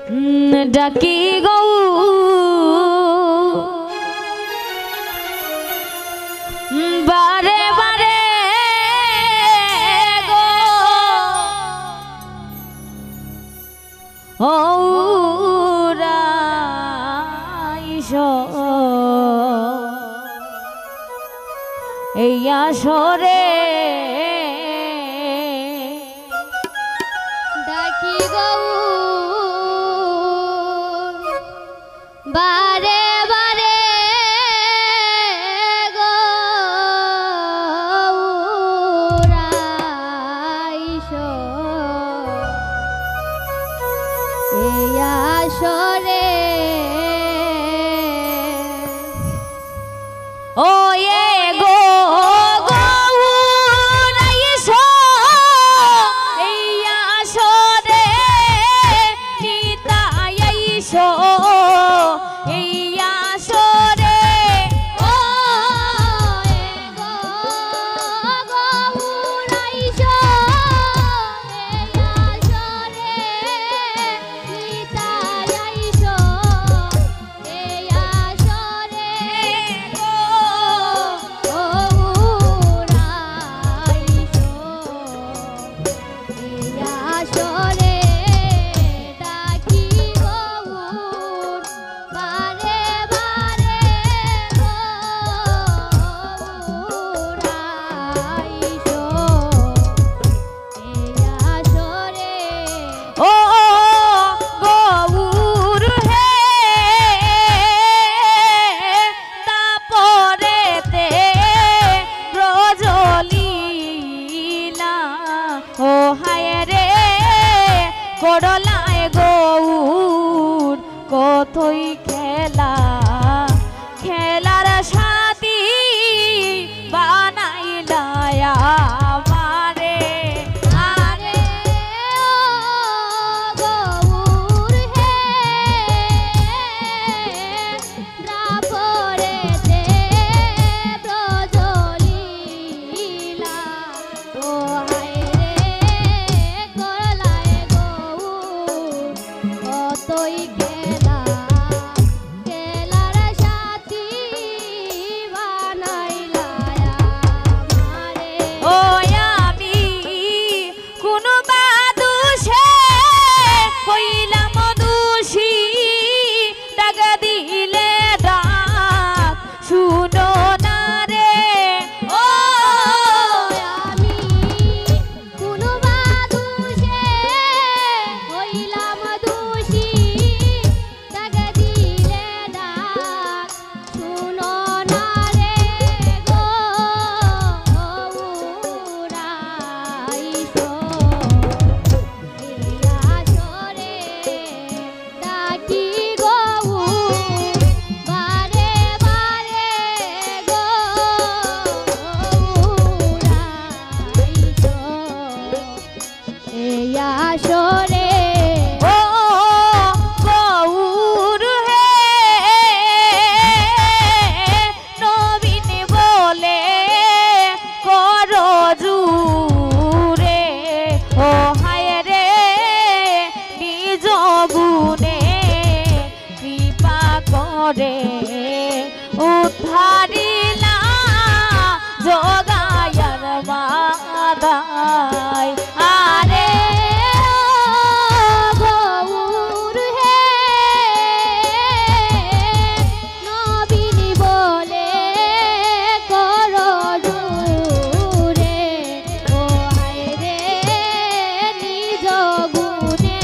ডাকি গৌ বারে বারে গো রাইস এই আসরে ডাকি গৌ বারে বারে গো রাইস এই আসরে ও গো করলায় গৌর কতই খেলা খেলার সাথী বানাইলায় আমারে আরে ও গৌর হে দ্রাপরেতে ব্রজলীলা ও হায় রে করলায় গৌর কতই খেলা খেলার সাথী বানাইলায় আমারে ও আমি কোন বাদুষে হইলাম দোষী টাকা দিলে ডাক শুনো না রে ও আমি কোন বাদুষে হইলাম দোষী তাকে দিলে ডাক শুনো না রে গো রাইস এই আসরে ডাকি গৌ বারে বারে গো রাইস এই আসরে ও গৌর হে নবীন বলে কর জুরে ও হায় রে নিজ গুণে কৃপা করে উদ্ধারিলা জগায়ার মাদায় আরে গৌর হে নবীন বলে কর জুরে ও হায় রে নিজ গুণে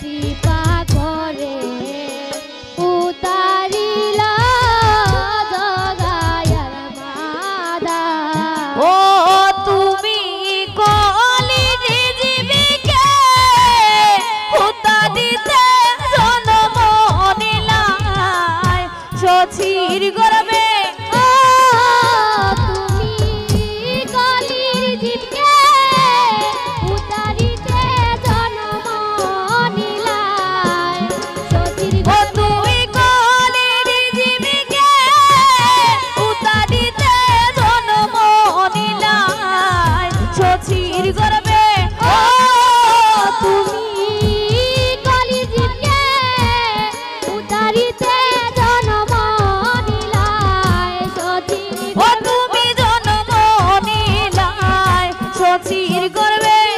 কৃপা করে উতারিলা জগায়ার মাদা ও তুমি কলির জীবিকে হুতা দিতে জন্ম নিলায় শশীর গর্বে ও তুমি কলির জীবকে উতারিতে জন্ম নিলায় সতীর ও তুমি কলির জীবিকে হুতা দিতে জন্ম নিলায় শশীর গর্বে ও তুমি কলির জীবকে করবে